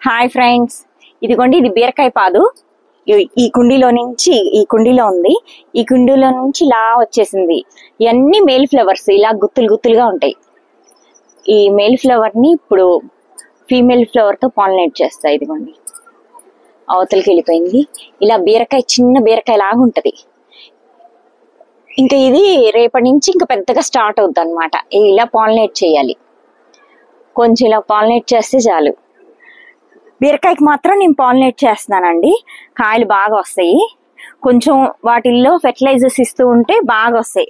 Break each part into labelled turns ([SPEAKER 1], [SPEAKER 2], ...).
[SPEAKER 1] Hi friends, ఇదిగోండి ఇది బీరకాయ పాదు. ఈ కుండీలో ఉంది. ఈ కుండీలో నుంచి ఇలా వచ్చేసింది. ఇవన్నీ మేల్ ఫ్లవర్స్, ఇలా గుత్తులు గుత్తులుగా ఉంటాయి. ఈ మేల్ ఫ్లవర్ ని ఇప్పుడు ఫీమేల్ ఫ్లవర్ తో పాలినేట్ చేస్తా. ఇదిగోండి అవతలకి వెళ్ళిపోయింది. ఇలా బీరకాయ, చిన్న బీరకాయ లాగా ఉంటది. ఇంకా ఇది రేపటి నుంచి ఇంకా పెద్దగా స్టార్ట్ అవుద్ది అనమాట. ఇలా పాలినేట్ చేయాలి. కొంచెం ఇలా పాలినేట్ చేస్తే చాలు. బీరకాయకి మాత్రం నేను పాలినేట్ చేస్తున్నానండి. కాయలు బాగా వస్తాయి. కొంచెం వాటిల్లో ఫెర్టిలైజర్స్ ఇస్తూ ఉంటే బాగా వస్తాయి.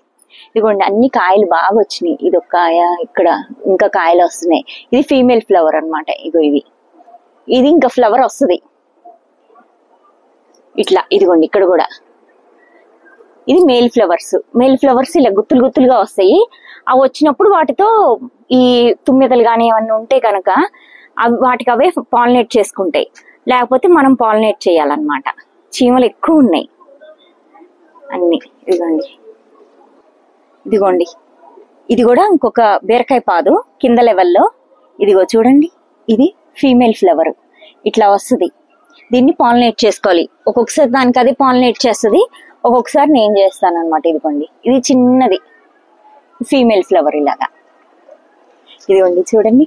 [SPEAKER 1] ఇదిగోండి అన్ని కాయలు బాగా వచ్చినాయి. ఇది ఒక కాయ, ఇక్కడ ఇంకా కాయలు వస్తున్నాయి. ఇది ఫీమేల్ ఫ్లవర్ అనమాట. ఇగో ఇది ఇంకా ఫ్లవర్ వస్తుంది ఇట్లా. ఇదిగోండి ఇక్కడ కూడా ఇది మేల్ ఫ్లవర్స్ ఇలా గుత్తులు గుత్తులుగా వస్తాయి. అవి వచ్చినప్పుడు వాటితో ఈ తుమ్మెదలు కానీ ఏమన్నా ఉంటే కనుక వాటికి అవే పాలినేట్ చేసుకుంటాయి. లేకపోతే మనం పాలినేట్ చేయాలన్నమాట. చీమలు ఎక్కువ ఉన్నాయి అన్ని. ఇదిగోండి ఇది కూడా ఇంకొక బీరకాయ పాదు కింద లెవెల్లో. ఇదిగో చూడండి, ఇది ఫీమేల్ ఫ్లవర్ ఇట్లా వస్తుంది. దీన్ని పాలినేట్ చేసుకోవాలి. ఒక్కొక్కసారి దానికి అదే పాలినేట్ చేస్తుంది, ఒక్కొక్కసారి నేను చేస్తాను అనమాట. ఇదిగోండి ఇది చిన్నది ఫీమేల్ ఫ్లవర్ ఇలాగా. ఇదిగోండి చూడండి,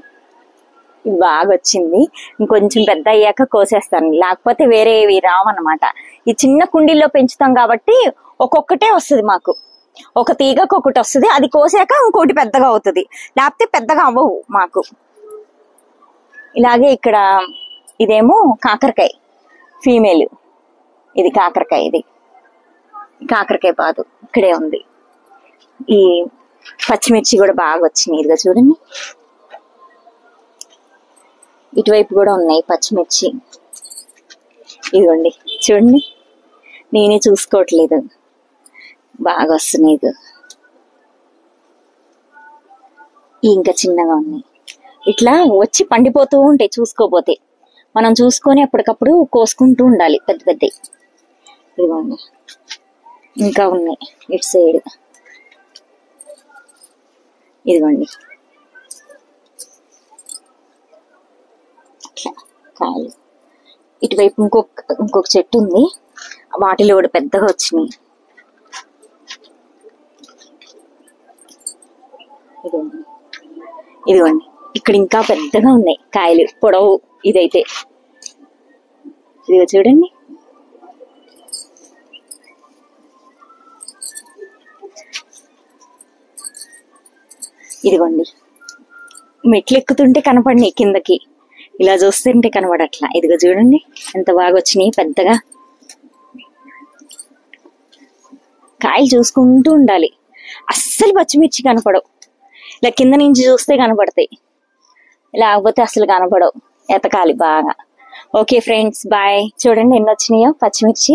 [SPEAKER 1] ఇది బాగా వచ్చింది. ఇంకొంచెం పెద్ద అయ్యాక కోసేస్తాను, లేకపోతే వేరేవి రావన్నమాట. ఈ చిన్న కుండీల్లో పెంచుతాం కాబట్టి ఒక్కొక్కటే వస్తుంది మాకు. ఒక తీగకు ఒకటి వస్తుంది, అది కోసాక ఇంకోటి పెద్దగా అవుతుంది, లేకపోతే పెద్దగా అవ్వవు మాకు. ఇలాగే ఇక్కడ ఇదేమో కాకరకాయ ఫీమేల్. ఇది కాకరకాయ, ఇది కాకరకాయ పాదు ఇక్కడే ఉంది. ఈ పచ్చిమిర్చి కూడా బాగా వచ్చినాయి. ఇదిగా చూడండి, ఇటువైపు కూడా ఉన్నాయి పచ్చిమిర్చి. ఇదిగోండి చూడండి, నేనే చూసుకోవట్లేదు, బాగా వస్తున్నాయి. ఇది ఇంకా చిన్నగా ఉన్నాయి. ఇట్లా వచ్చి పండిపోతూ ఉంటాయి చూసుకోపోతే. మనం చూసుకొని ఎప్పటికప్పుడు కోసుకుంటూ ఉండాలి పెద్ద పెద్దవి. ఇదిగోండి ఇంకా ఉన్నాయి ఇటు సైడ్. ఇదిగోండి అట్లా కాయలు. ఇటువైపు ఇంకొక చెట్టు ఉంది, వాటిలో కూడా పెద్దగా వచ్చినాయి. ఇదిగోండి ఇక్కడ ఇంకా పెద్దగా ఉన్నాయి కాయలు, పొడవు. ఇదైతే ఇదిగో చూడండి, ఇదిగోండి మెట్లు ఎక్కుతుంటే కనపడినాయి కిందకి, ఇలా చూస్తుంటే కనపడట్లా. ఇదిగో చూడండి ఎంత బాగా వచ్చినాయి పెద్దగా. కాయలు చూసుకుంటూ ఉండాలి, అస్సలు పచ్చిమిర్చి కనపడవు. ఇలా కింద నుంచి చూస్తే కనపడతాయి, లేకపోతే అసలు కనపడవు. ఎతకాలి బాగా. Okay friends, bye. చూడండి ఎన్ని వచ్చినాయో పచ్చిమిర్చి.